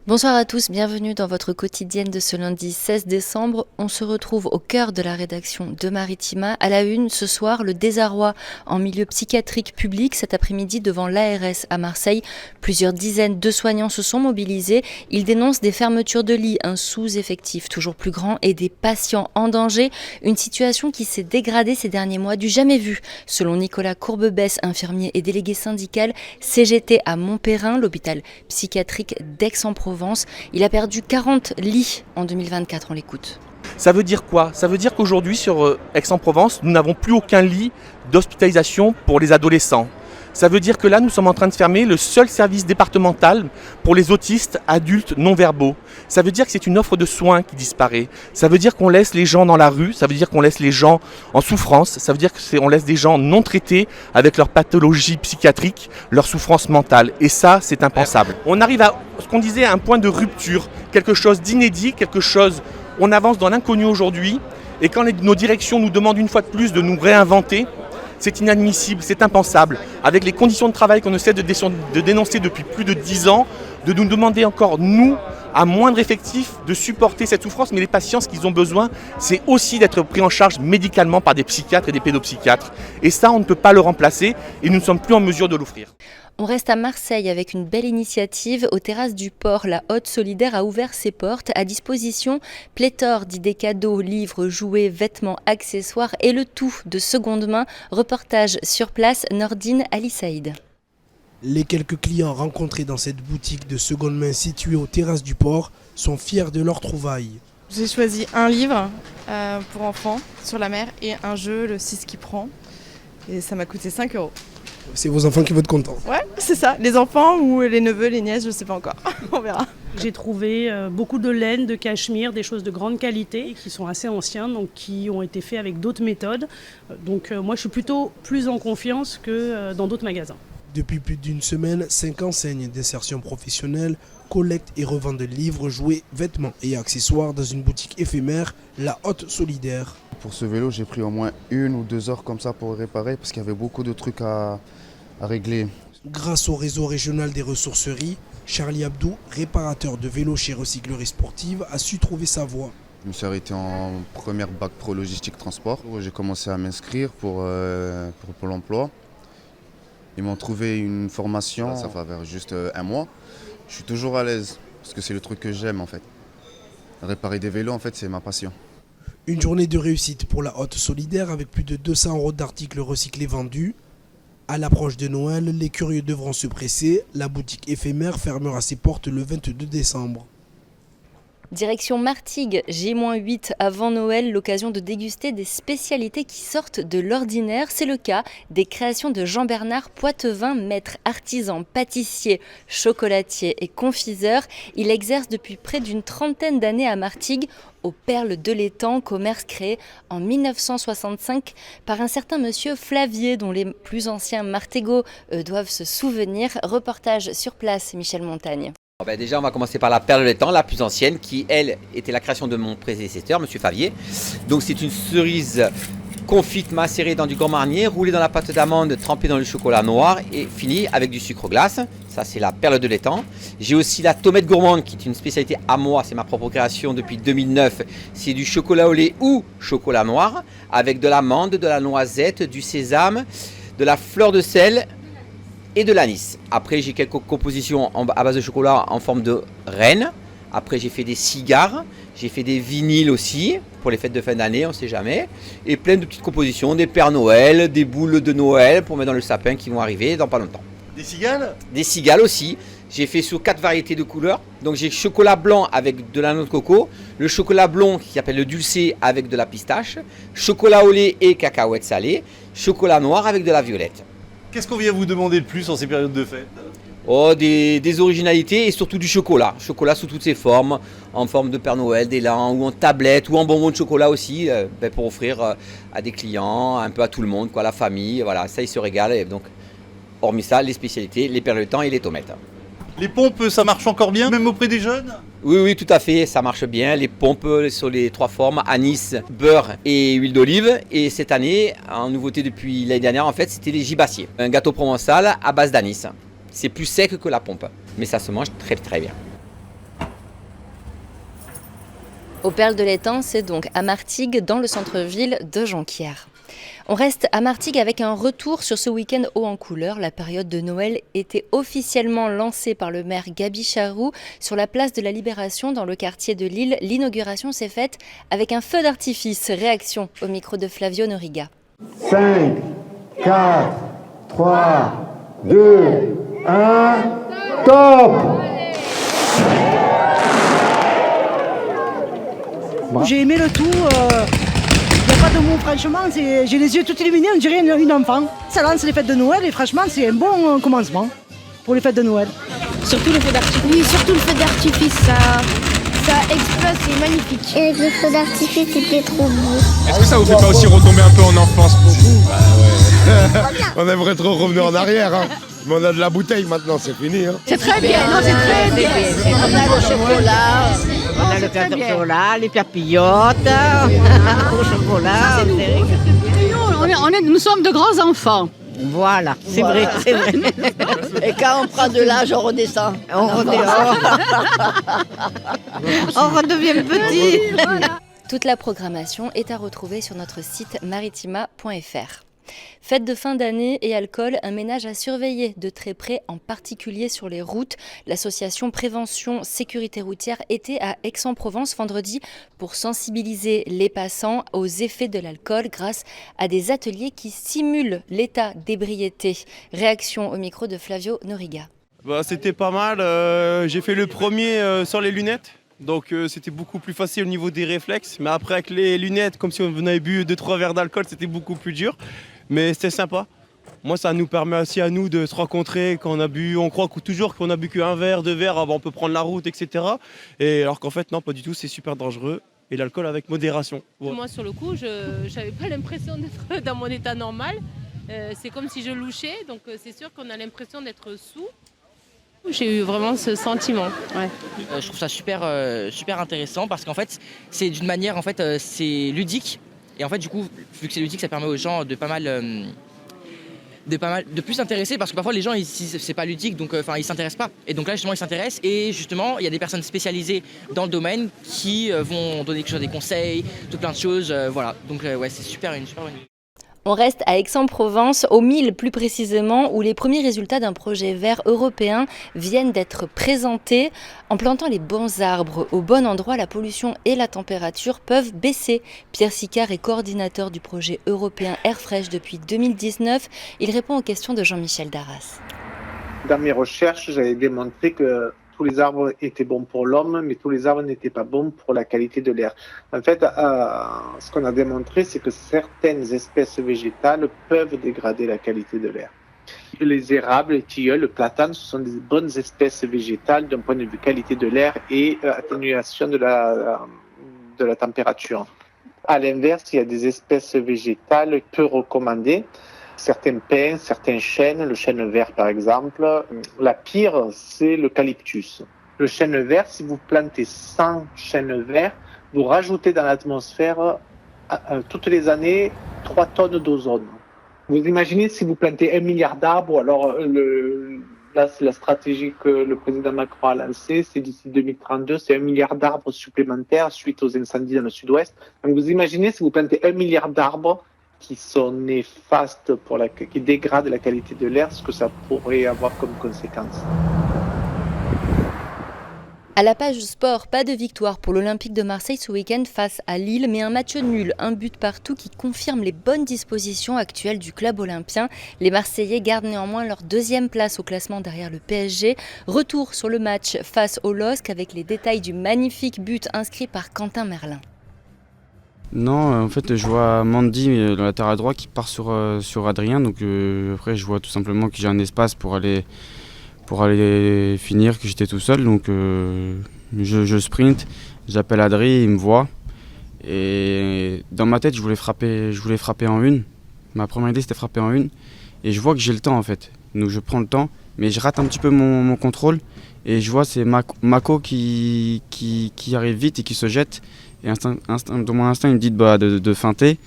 Bonsoir à tous, bienvenue dans votre quotidienne de ce lundi 16 décembre. On se retrouve au cœur de la rédaction de Maritima. À la une, ce soir, le désarroi en milieu psychiatrique public. Cet après-midi, devant l'ARS à Marseille, plusieurs dizaines de soignants se sont mobilisés. Ils dénoncent des fermetures de lits, un sous-effectif toujours plus grand et des patients en danger. Une situation qui s'est dégradée ces derniers mois du jamais vu. Selon Nicolas Courbebesse, infirmier et délégué syndical CGT à Montpeyrin, l'hôpital psychiatrique d'Aix-en-Provence. Il a perdu 40 lits en 2024, on l'écoute. Ça veut dire quoi? Ça veut dire qu'aujourd'hui sur Aix-en-Provence, nous n'avons plus aucun lit d'hospitalisation pour les adolescents. Ça veut dire que là, nous sommes en train de fermer le seul service départemental pour les autistes adultes non-verbaux. Ça veut dire que c'est une offre de soins qui disparaît. Ça veut dire qu'on laisse les gens dans la rue, ça veut dire qu'on laisse les gens en souffrance, ça veut dire qu'on laisse des gens non traités avec leur pathologie psychiatrique, leur souffrance mentale. Et ça, c'est impensable. On arrive à ce qu'on disait à un point de rupture, quelque chose d'inédit, quelque chose, on avance dans l'inconnu aujourd'hui. Et quand nos directions nous demandent une fois de plus de nous réinventer, c'est inadmissible, c'est impensable. Avec les conditions de travail qu'on essaie de dénoncer depuis plus de 10 ans, de nous demander encore, nous, à moindre effectif, de supporter cette souffrance. Mais les patients, ce qu'ils ont besoin, c'est aussi d'être pris en charge médicalement par des psychiatres et des pédopsychiatres. Et ça, on ne peut pas le remplacer et nous ne sommes plus en mesure de l'offrir. On reste à Marseille avec une belle initiative. Aux terrasses du port, la Hotte Solidaire a ouvert ses portes. À disposition, pléthore d'idées cadeaux, livres, jouets, vêtements, accessoires et le tout de seconde main. Reportage sur place, Nordine Ali Saïd. Les quelques clients rencontrés dans cette boutique de seconde main située aux terrasses du port sont fiers de leur trouvaille. J'ai choisi un livre pour enfants sur la mer et un jeu, le 6 qui prend. Et ça m'a coûté 5 €. C'est vos enfants qui vont être contents. Ouais, c'est ça. Les enfants ou les neveux, les nièces, je sais pas encore. On verra. J'ai trouvé beaucoup de laine, de cachemire, des choses de grande qualité qui sont assez anciens, donc qui ont été faits avec d'autres méthodes. Donc moi, je suis plutôt plus en confiance que dans d'autres magasins. Depuis plus d'une semaine, 5 enseignes d'insertion professionnelle collectent et revendent livres, jouets, vêtements et accessoires dans une boutique éphémère, la Hotte Solidaire. Pour ce vélo, j'ai pris au moins 1 ou 2 heures comme ça pour réparer parce qu'il y avait beaucoup de trucs à régler. Grâce au réseau régional des ressourceries, Charlie Abdou, réparateur de vélos chez Recyclerie Sportive, a su trouver sa voie. Je me suis arrêté en première bac pro logistique transport. J'ai commencé à m'inscrire pour Pôle emploi. Ils m'ont trouvé une formation, ça va faire juste 1 mois. Je suis toujours à l'aise parce que c'est le truc que j'aime en fait. Réparer des vélos en fait c'est ma passion. Une journée de réussite pour la Hotte Solidaire avec plus de 200 € d'articles recyclés vendus. À l'approche de Noël, les curieux devront se presser. La boutique éphémère fermera ses portes le 22 décembre. Direction Martigues, J-8 avant Noël, l'occasion de déguster des spécialités qui sortent de l'ordinaire. C'est le cas des créations de Jean-Bernard Poitevin, maître artisan, pâtissier, chocolatier et confiseur. Il exerce depuis près d'une trentaine d'années à Martigues, aux Perles de l'Étang, commerce créé en 1965 par un certain monsieur Flavier, dont les plus anciens martégots doivent se souvenir. Reportage sur place, Michel Montagne. Déjà, on va commencer par la Perle de l'Étang, la plus ancienne, qui, elle, était la création de mon prédécesseur, M. Favier. Donc, c'est une cerise confite macérée dans du Grand Marnier, roulée dans la pâte d'amande, trempée dans le chocolat noir et finie avec du sucre glace. Ça, c'est la Perle de l'Étang. J'ai aussi la Tomate gourmande, qui est une spécialité à moi. C'est ma propre création depuis 2009. C'est du chocolat au lait ou chocolat noir, avec de l'amande, de la noisette, du sésame, de la fleur de sel et de l'anis. Après, j'ai quelques compositions à base de chocolat en forme de reine. Après, j'ai fait des cigares. J'ai fait des vinyles aussi pour les fêtes de fin d'année, on ne sait jamais. Et plein de petites compositions, des Pères Noël, des boules de Noël pour mettre dans le sapin qui vont arriver dans pas longtemps. Des cigales? Des cigales aussi. J'ai fait sur 4 variétés de couleurs. Donc j'ai chocolat blanc avec de la noix de coco, le chocolat blond qui s'appelle le dulcé avec de la pistache, chocolat au lait et cacahuètes salées, chocolat noir avec de la violette. Qu'est-ce qu'on vient vous demander de plus en ces périodes de fête? Oh, des originalités et surtout du chocolat. Chocolat sous toutes ses formes, en forme de Père Noël, d'élan, ou en tablette, ou en bonbon de chocolat aussi, pour offrir à des clients, un peu à tout le monde, quoi, la famille. Voilà, ça, ils se régalent. Et donc, hormis ça, les spécialités, les perles de temps et les tomates. Les pompes, ça marche encore bien, même auprès des jeunes? Oui, tout à fait, ça marche bien. Les pompes sur les 3 formes, anis, beurre et huile d'olive. Et cette année, en nouveauté depuis l'année dernière, en fait, c'était les gibassiers. Un gâteau provençal à base d'anis. C'est plus sec que la pompe, mais ça se mange très très bien. Aux Perles de l'Étang, c'est donc à Martigues, dans le centre-ville de Jonquière. On reste à Martigues avec un retour sur ce week-end haut en couleur. La période de Noël était officiellement lancée par le maire Gaby Charroux sur la place de la Libération dans le quartier de Lille. L'inauguration s'est faite avec un feu d'artifice. Réaction au micro de Flavio Noriga. 5, 4, 3, 2, 1, top! J'ai aimé le tout, il n'y a pas de mots franchement, j'ai les yeux tout illuminés, on dirait une enfant. Ça lance les fêtes de Noël et franchement c'est un bon commencement pour les fêtes de Noël. Surtout le feu d'artifice. Oui, surtout le feu d'artifice, ça explose, c'est magnifique. Et avec le feu d'artifice, c'était trop beau. Est-ce que ça vous fait pas aussi retomber un peu en enfance pour vous? Bah ouais. On aimerait trop revenir en arrière, hein. Mais on a de la bouteille maintenant, c'est fini. Hein. C'est très bien, non, c'est très bien. On a le chocolat, les papillotes, au chocolat. Nous sommes de grands enfants. Voilà, c'est vrai, c'est vrai. Et quand on prend de l'âge, on redescend. On redevient petit. Toute la programmation est à retrouver sur notre site maritima.fr. Fête de fin d'année et alcool, un ménage à surveiller de très près, en particulier sur les routes. L'association Prévention Sécurité Routière était à Aix-en-Provence vendredi pour sensibiliser les passants aux effets de l'alcool grâce à des ateliers qui simulent l'état d'ébriété. Réaction au micro de Flavio Noriga. C'était pas mal, j'ai fait le premier sans les lunettes. Donc c'était beaucoup plus facile au niveau des réflexes. Mais après avec les lunettes, comme si on avait bu 2-3 verres d'alcool, c'était beaucoup plus dur. Mais c'était sympa. Moi ça nous permet aussi à nous de se rencontrer quand on a bu. On croit toujours qu'on a bu qu'un verre, 2 verres, on peut prendre la route, etc. Et alors qu'en fait non, pas du tout, c'est super dangereux. Et l'alcool avec modération. Voilà. Moi sur le coup, je n'avais pas l'impression d'être dans mon état normal. C'est comme si je louchais, donc c'est sûr qu'on a l'impression d'être sous. J'ai eu vraiment ce sentiment. Ouais. Je trouve ça super intéressant parce qu'en fait, c'est d'une manière, c'est ludique. Et en fait, du coup, vu que c'est ludique, ça permet aux gens de plus s'intéresser parce que parfois les gens, c'est pas ludique, donc ils s'intéressent pas. Et donc là, justement, ils s'intéressent et justement, il y a des personnes spécialisées dans le domaine qui vont donner des conseils, tout plein de choses. Voilà. Donc ouais, c'est une super bonne idée. On reste à Aix-en-Provence, au Mille plus précisément, où les premiers résultats d'un projet vert européen viennent d'être présentés. En plantant les bons arbres au bon endroit, la pollution et la température peuvent baisser. Pierre Sicard est coordinateur du projet européen Air Fresh depuis 2019. Il répond aux questions de Jean-Michel Darras. Dans mes recherches, j'avais démontré que tous les arbres étaient bons pour l'homme, mais tous les arbres n'étaient pas bons pour la qualité de l'air. En fait, ce qu'on a démontré, c'est que certaines espèces végétales peuvent dégrader la qualité de l'air. Les érables, les tilleuls, le platane, ce sont des bonnes espèces végétales d'un point de vue qualité de l'air et atténuation de la température. À l'inverse, il y a des espèces végétales peu recommandées. Certains pins, certains chênes, le chêne vert par exemple. La pire, c'est l'eucalyptus. Le chêne vert, si vous plantez 100 chênes verts, vous rajoutez dans l'atmosphère toutes les années 3 tonnes d'ozone. Vous imaginez si vous plantez 1 milliard d'arbres, alors là c'est la stratégie que le président Macron a lancée, c'est d'ici 2032, c'est 1 milliard d'arbres supplémentaires suite aux incendies dans le sud-ouest. Donc vous imaginez si vous plantez 1 milliard d'arbres qui sont néfastes, qui dégradent la qualité de l'air, ce que ça pourrait avoir comme conséquence. À la page sport, pas de victoire pour l'Olympique de Marseille ce week-end face à Lille, mais un match nul, un but partout qui confirme les bonnes dispositions actuelles du club olympien. Les Marseillais gardent néanmoins leur 2e place au classement derrière le PSG. Retour sur le match face au LOSC avec les détails du magnifique but inscrit par Quentin Merlin. Non, en fait, je vois Mandy dans la terre à droite qui part sur Adrien. Donc après, je vois tout simplement que j'ai un espace pour aller finir, que j'étais tout seul. Donc je sprint, j'appelle Adrien, il me voit. Et dans ma tête, je voulais frapper en une. Ma première idée, c'était frapper en une. Et je vois que j'ai le temps en fait. Donc je prends le temps, mais je rate un petit peu mon contrôle. Et je vois c'est Mako qui arrive vite et qui se jette. Et dans mon instinct, il me dit de feinter.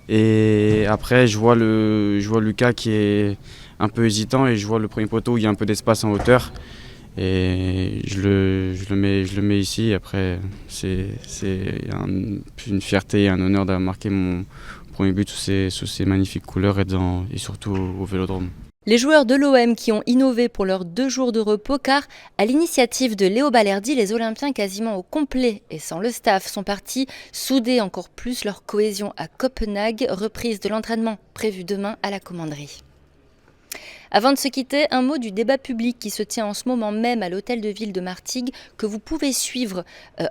Et après, je vois Lucas qui est un peu hésitant et je vois le premier poteau où il y a un peu d'espace en hauteur. Et je le mets ici. Après, c'est une fierté et un honneur d'avoir marqué mon premier but sous ces magnifiques couleurs et surtout au Vélodrome. Les joueurs de l'OM qui ont innové pour leurs 2 jours de repos, car à l'initiative de Léo Balerdi, les Olympiens quasiment au complet et sans le staff sont partis souder encore plus leur cohésion à Copenhague, reprise de l'entraînement prévu demain à la commanderie. Avant de se quitter, un mot du débat public qui se tient en ce moment même à l'hôtel de ville de Martigues, que vous pouvez suivre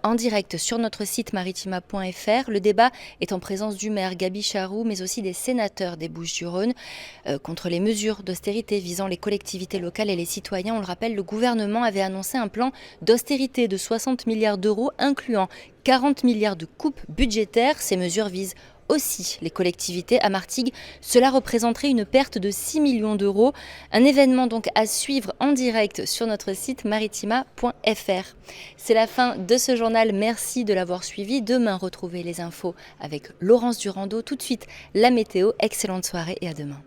en direct sur notre site maritima.fr. Le débat est en présence du maire Gaby Charroux, mais aussi des sénateurs des Bouches-du-Rhône, contre les mesures d'austérité visant les collectivités locales et les citoyens. On le rappelle, le gouvernement avait annoncé un plan d'austérité de 60 milliards d'euros, incluant 40 milliards de coupes budgétaires. Ces mesures visent aussi les collectivités. À Martigues, cela représenterait une perte de 6 millions d'euros. Un événement donc à suivre en direct sur notre site maritima.fr. C'est la fin de ce journal. Merci de l'avoir suivi. Demain, retrouvez les infos avec Laurence Durando. Tout de suite, la météo. Excellente soirée et à demain.